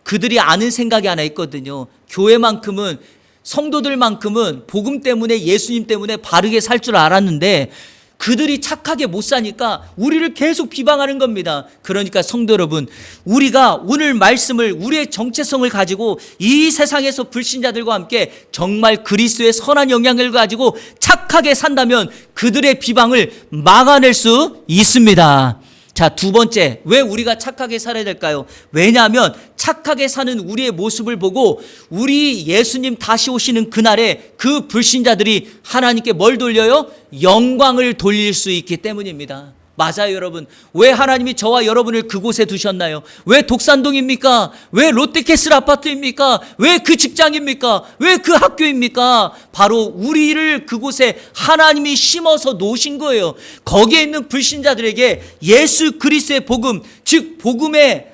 그들이 아는 생각이 하나 있거든요. 교회만큼은, 성도들만큼은 복음 때문에, 예수님 때문에 바르게 살 줄 알았는데 그들이 착하게 못 사니까 우리를 계속 비방하는 겁니다. 그러니까 성도 여러분, 우리가 오늘 말씀을, 우리의 정체성을 가지고 이 세상에서 불신자들과 함께 정말 그리스도의 선한 영향을 가지고 착하게 산다면 그들의 비방을 막아낼 수 있습니다. 자, 두 번째, 왜 우리가 착하게 살아야 될까요? 왜냐하면 착하게 사는 우리의 모습을 보고 우리 예수님 다시 오시는 그날에 그 불신자들이 하나님께 뭘 돌려요? 영광을 돌릴 수 있기 때문입니다. 맞아요, 여러분. 왜 하나님이 저와 여러분을 그곳에 두셨나요? 왜 독산동입니까? 왜 롯데캐슬 아파트입니까? 왜 그 직장입니까? 왜 그 학교입니까? 바로 우리를 그곳에 하나님이 심어서 놓으신 거예요. 거기에 있는 불신자들에게 예수 그리스도의 복음, 즉 복음에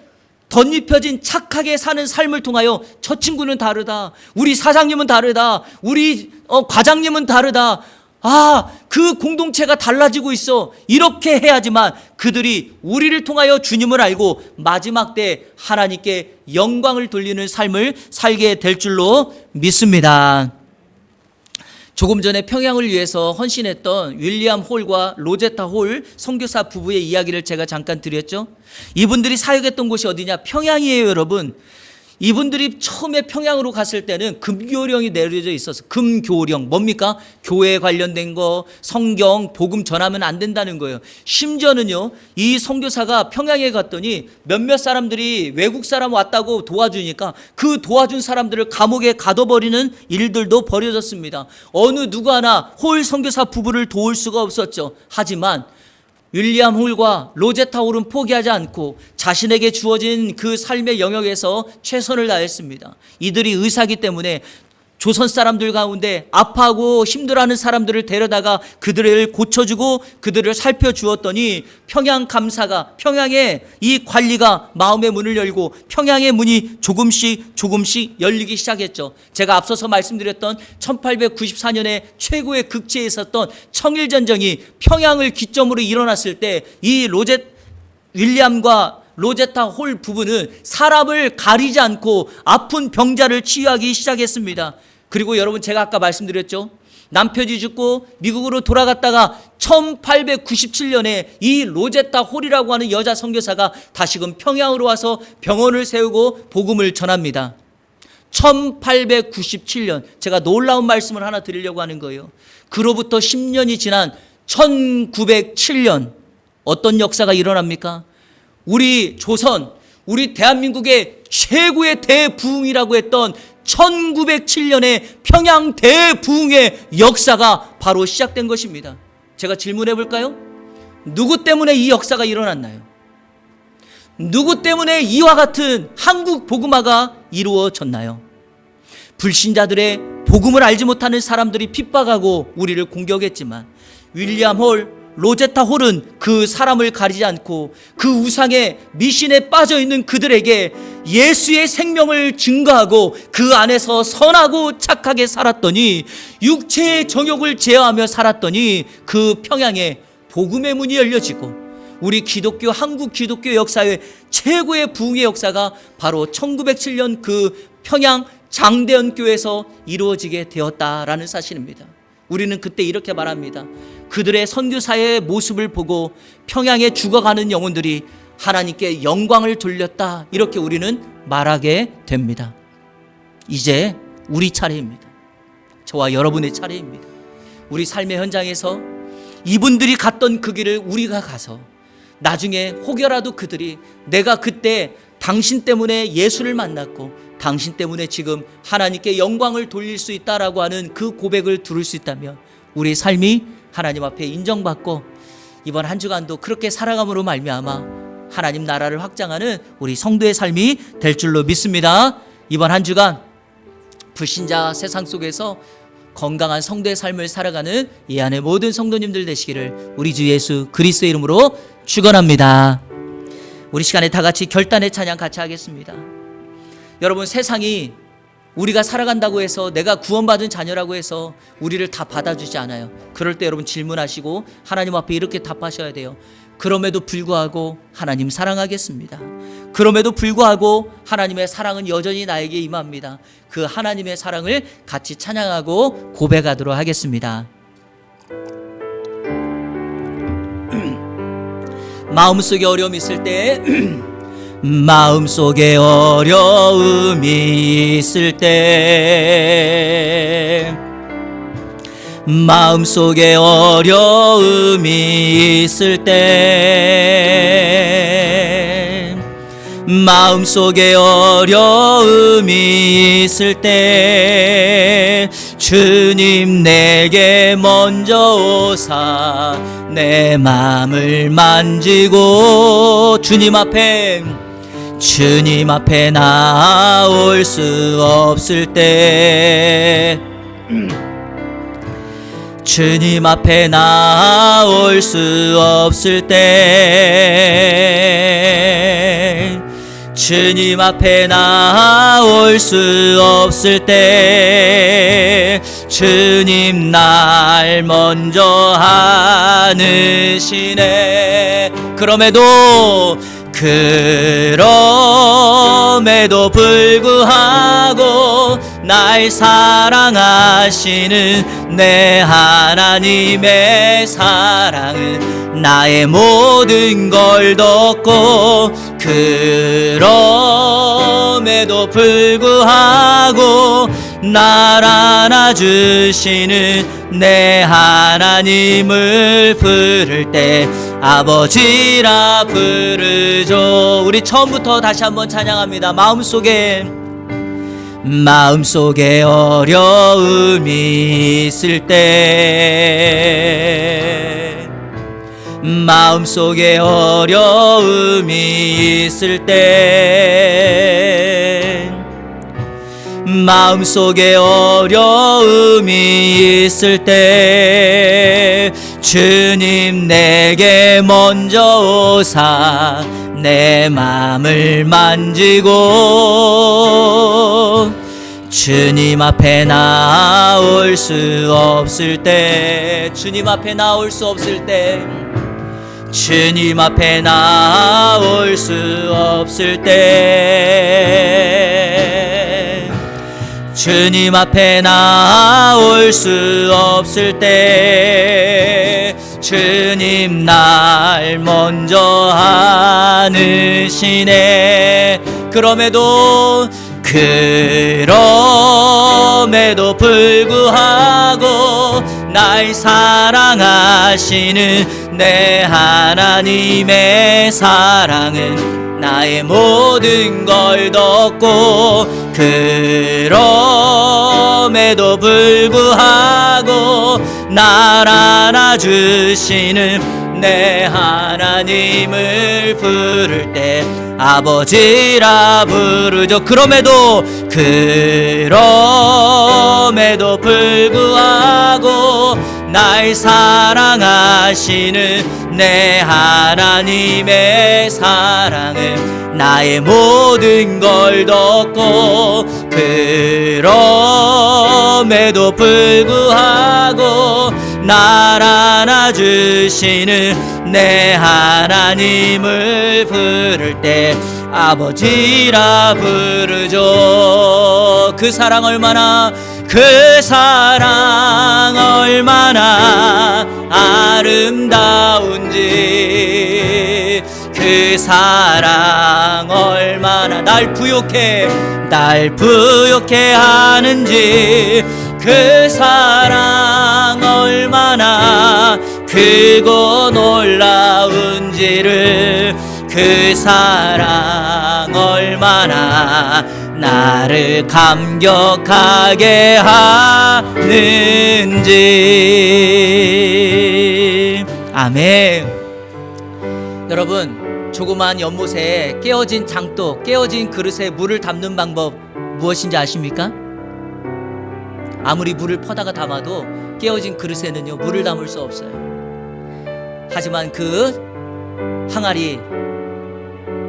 덧입혀진 착하게 사는 삶을 통하여 저 친구는 다르다, 우리 사장님은 다르다, 우리 과장님은 다르다, 그 공동체가 달라지고 있어, 이렇게 해야지만 그들이 우리를 통하여 주님을 알고 마지막 때 하나님께 영광을 돌리는 삶을 살게 될 줄로 믿습니다. 조금 전에 평양을 위해서 헌신했던 윌리엄 홀과 로제타 홀 선교사 부부의 이야기를 제가 잠깐 드렸죠. 이분들이 사역했던 곳이 어디냐? 평양이에요, 여러분. 이분들이 처음에 평양으로 갔을 때는 금교령이 내려져 있어서, 금교령 뭡니까? 교회에 관련된 거, 성경, 복음 전하면 안 된다는 거예요. 심지어는요, 이 선교사가 평양에 갔더니 몇몇 사람들이 외국 사람 왔다고 도와주니까 그 도와준 사람들을 감옥에 가둬버리는 일들도 벌어졌습니다. 어느 누구 하나 홀 선교사 부부를 도울 수가 없었죠. 하지만 윌리엄 홀과 로제타 홀은 포기하지 않고 자신에게 주어진 그 삶의 영역에서 최선을 다했습니다. 이들이 의사기 때문에 조선 사람들 가운데 아파하고 힘들어하는 사람들을 데려다가 그들을 고쳐주고 그들을 살펴주었더니 평양 감사가, 평양의 이 관리가 마음의 문을 열고 평양의 문이 조금씩 열리기 시작했죠. 제가 앞서서 말씀드렸던 1894년에 최고의 극치에 있었던 청일전쟁이 평양을 기점으로 일어났을 때 이 윌리엄과 로제타 홀 부부는 사람을 가리지 않고 아픈 병자를 치유하기 시작했습니다. 그리고 여러분, 제가 아까 말씀드렸죠. 남편이 죽고 미국으로 돌아갔다가 1897년에 이 로제타 홀이라고 하는 여자 선교사가 다시금 평양으로 와서 병원을 세우고 복음을 전합니다. 1897년, 제가 놀라운 말씀을 하나 드리려고 하는 거예요. 그로부터 10년이 지난 1907년 어떤 역사가 일어납니까? 우리 조선, 우리 대한민국의 최고의 대부흥이라고 했던 1907년에 평양 대부흥의 역사가 바로 시작된 것입니다. 제가 질문해 볼까요? 누구 때문에 이 역사가 일어났나요? 누구 때문에 이와 같은 한국 복음화가 이루어졌나요? 불신자들의 복음을 알지 못하는 사람들이 핍박하고 우리를 공격했지만 윌리엄 홀, 로제타 홀은 그 사람을 가리지 않고 그 우상의 미신에 빠져있는 그들에게 예수의 생명을 증거하고 그 안에서 선하고 착하게 살았더니, 육체의 정욕을 제어하며 살았더니 그 평양에 복음의 문이 열려지고 우리 기독교, 한국 기독교 역사의 최고의 부흥의 역사가 바로 1907년 그 평양 장대현 교회에서 이루어지게 되었다라는 사실입니다. 우리는 그때 이렇게 말합니다. 그들의 선교사의 모습을 보고 평양에 죽어가는 영혼들이 하나님께 영광을 돌렸다, 이렇게 우리는 말하게 됩니다. 이제 우리 차례입니다. 저와 여러분의 차례입니다. 우리 삶의 현장에서 이분들이 갔던 그 길을 우리가 가서 나중에 혹여라도 그들이 내가 그때 당신 때문에 예수를 만났고 당신 때문에 지금 하나님께 영광을 돌릴 수 있다라고 하는 그 고백을 들을 수 있다면 우리의 삶이 하나님 앞에 인정받고 이번 한 주간도 그렇게 살아감으로 말미암아 하나님 나라를 확장하는 우리 성도의 삶이 될 줄로 믿습니다. 이번 한 주간 불신자 세상 속에서 건강한 성도의 삶을 살아가는 이 안의 모든 성도님들 되시기를 우리 주 예수 그리스도의 이름으로 축원합니다. 우리 시간에 다 같이 결단의 찬양 같이 하겠습니다. 여러분, 세상이 우리가 살아간다고 해서 내가 구원받은 자녀라고 해서 우리를 다 받아주지 않아요. 그럴 때 여러분 질문하시고 하나님 앞에 이렇게 답하셔야 돼요. 그럼에도 불구하고 하나님 사랑하겠습니다. 그럼에도 불구하고 하나님의 사랑은 여전히 나에게 임합니다. 그 하나님의 사랑을 같이 찬양하고 고백하도록 하겠습니다. 마음속에 어려움이 있을 때 마음속에 어려움이 있을 때 마음속에 어려움이 있을 때 마음속에 어려움이 있을 때 주님 내게 먼저 오사 내 마음을 만지고 주님 앞에 나올 수 없을 때 주님 앞에 나올 수 없을 때 주님 앞에 나올 수 없을 때 주님 날 먼저 안으시네. 그럼에도 불구하고 날 사랑하시는 내 하나님의 사랑은 나의 모든 걸 덮고 그럼에도 불구하고 날 안아주시는 내 하나님을 부를 때 아버지라 부르죠. 우리 처음부터 다시 한번 찬양합니다. 마음속에 어려움이 있을 때 마음속에 어려움이 있을 때 마음속에 어려움이 있을 때 주님 내게 먼저 오사 내 마음을 만지고 주님 앞에 나올 수 없을 때 주님 앞에 나올 수 없을 때 주님 앞에 나올 수 없을 때 주님 앞에 나올 수 없을 때 주님 날 먼저 안으시네. 그럼에도 불구하고 날 사랑하시는 내 하나님의 사랑은 나의 모든 걸 덮고 그럼에도 불구하고 날 안아주시는 내 하나님을 부를 때 아버지라 부르죠. 그럼에도 불구하고 날 사랑하시는 내 하나님의 사랑은 나의 모든 걸 덮고, 그럼에도 불구하고 날 안아주시는 내 하나님을 부를 때 아버지라 부르죠. 그 사랑 얼마나 아름다운지, 그 사랑 얼마나 날 부욕해 하는지, 그 사랑 얼마나 크고 놀라운지를, 그 사랑 얼마나 나를 감격하게 하는지. 아멘. 여러분, 조그만 연못에 깨어진 장독, 깨어진 그릇에 물을 담는 방법 무엇인지 아십니까? 아무리 물을 퍼다가 담아도 깨어진 그릇에는요, 물을 담을 수 없어요. 하지만 그 항아리,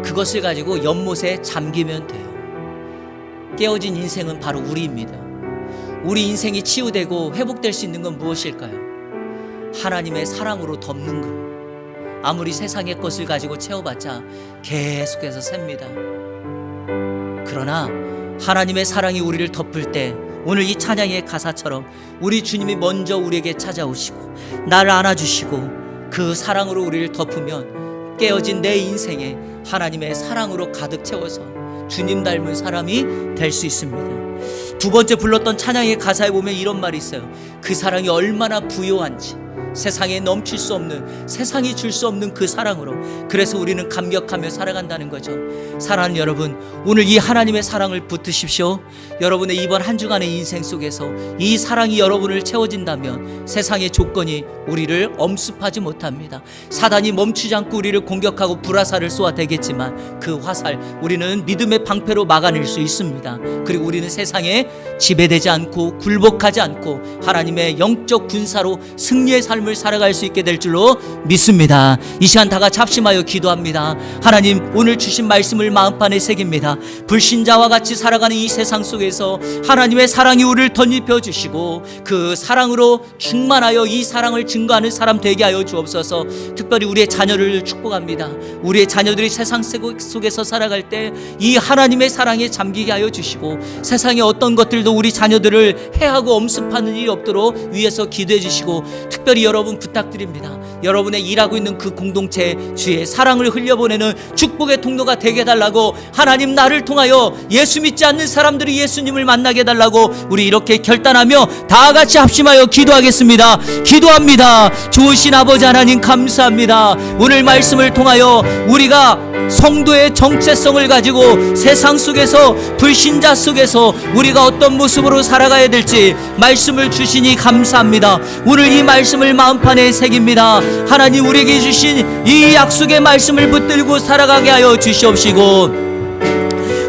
그것을 가지고 연못에 잠기면 돼요. 깨어진 인생은 바로 우리입니다. 우리 인생이 치유되고 회복될 수 있는 건 무엇일까요? 하나님의 사랑으로 덮는 것. 아무리 세상의 것을 가지고 채워봤자 계속해서 셉니다. 그러나 하나님의 사랑이 우리를 덮을 때, 오늘 이 찬양의 가사처럼 우리 주님이 먼저 우리에게 찾아오시고 나를 안아주시고 그 사랑으로 우리를 덮으면 깨어진 내 인생에 하나님의 사랑으로 가득 채워서 주님 닮은 사람이 될 수 있습니다. 두 번째 불렀던 찬양의 가사에 보면 이런 말이 있어요. 그 사랑이 얼마나 부요한지, 세상에 넘칠 수 없는, 세상이 줄 수 없는 그 사랑으로, 그래서 우리는 감격하며 살아간다는 거죠. 사랑하는 여러분, 오늘 이 하나님의 사랑을 붙드십시오. 여러분의 이번 한 주간의 인생 속에서 이 사랑이 여러분을 채워진다면 세상의 조건이 우리를 엄습하지 못합니다. 사단이 멈추지 않고 우리를 공격하고 불화살을 쏘아대겠지만 그 화살 우리는 믿음의 방패로 막아낼 수 있습니다. 그리고 우리는 세상에 지배되지 않고 굴복하지 않고 하나님의 영적 군사로 승리의 삶을 살아갈 수 있게 될 줄로 믿습니다. 이 시간 다 같이 합심하여 기도합니다. 하나님, 오늘 주신 말씀을 마음판에 새깁니다. 불신자와 같이 살아가는 이 세상 속에서 하나님의 사랑이 우리를 덧입혀 주시고 그 사랑으로 충만하여 이 사랑을 증거하는 사람 되게 하여 주옵소서. 특별히 우리의 자녀를 축복합니다. 우리의 자녀들이 세상 속에서 살아갈 때 이 하나님의 사랑에 잠기게 하여 주시고 세상의 어떤 것들도 우리 자녀들을 해하고 엄습하는 일이 없도록 위에서 기도해 주시고, 특별히 여러분 부탁드립니다. 여러분의 일하고 있는 그 공동체 주의 사랑을 흘려보내는 축복의 통로가 되게 해달라고, 하나님 나를 통하여 예수 믿지 않는 사람들이 예수님을 만나게 해달라고 우리 이렇게 결단하며 다 같이 합심하여 기도하겠습니다. 기도합니다. 좋으신 아버지 하나님 감사합니다. 오늘 말씀을 통하여 우리가 성도의 정체성을 가지고 세상 속에서, 불신자 속에서 우리가 어떤 모습으로 살아가야 될지 말씀을 주시니 감사합니다. 오늘 이 말씀을 마음판에 새깁니다. 하나님, 우리에게 주신 이 약속의 말씀을 붙들고 살아가게 하여 주시옵시고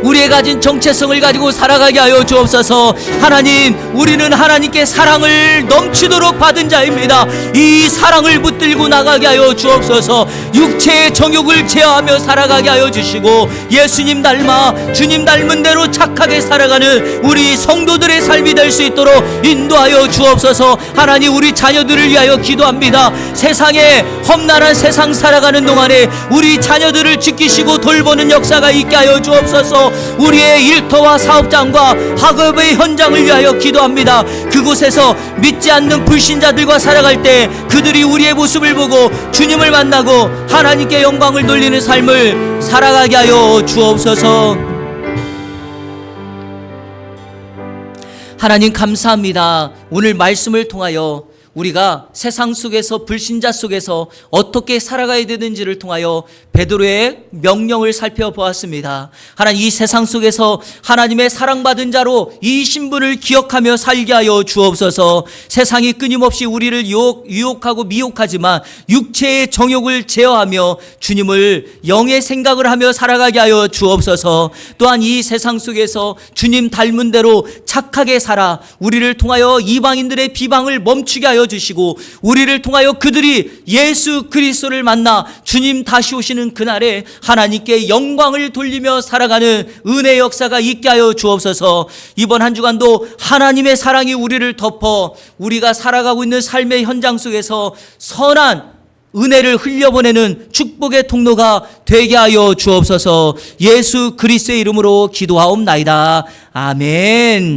우리의 가진 정체성을 가지고 살아가게 하여 주옵소서. 하나님, 우리는 하나님께 사랑을 넘치도록 받은 자입니다. 이 사랑을 붙들고 나가게 하여 주옵소서. 육체의 정욕을 제어하며 살아가게 하여 주시고 예수님 닮아 주님 닮은 대로 착하게 살아가는 우리 성도들의 삶이 될 수 있도록 인도하여 주옵소서. 하나님, 우리 자녀들을 위하여 기도합니다. 세상에 험난한 세상 살아가는 동안에 우리 자녀들을 지키시고 돌보는 역사가 있게 하여 주옵소서. 우리의 일터와 사업장과 학업의 현장을 위하여 기도합니다. 그곳에서 믿지 않는 불신자들과 살아갈 때 그들이 우리의 모습을 보고 주님을 만나고 하나님께 영광을 돌리는 삶을 살아가게 하여 주옵소서. 하나님 감사합니다. 오늘 말씀을 통하여 우리가 세상 속에서 불신자 속에서 어떻게 살아가야 되는지를 통하여 베드로의 명령을 살펴보았습니다. 하나님, 이 세상 속에서 하나님의 사랑받은 자로 이 신분을 기억하며 살게 하여 주옵소서. 세상이 끊임없이 우리를 유혹하고 미혹하지만 육체의 정욕을 제어하며 주님을 영의 생각을 하며 살아가게 하여 주옵소서. 또한 이 세상 속에서 주님 닮은 대로 착하게 살아 우리를 통하여 이방인들의 비방을 멈추게 하여 주시고, 우리를 통하여 그들이 예수 그리스도를 만나 주님 다시 오시는 그날에 하나님께 영광을 돌리며 살아가는 은혜의 역사가 있게 하여 주옵소서. 이번 한 주간도 하나님의 사랑이 우리를 덮어 우리가 살아가고 있는 삶의 현장 속에서 선한 은혜를 흘려보내는 축복의 통로가 되게 하여 주옵소서. 예수 그리스도의 이름으로 기도하옵나이다. 아멘.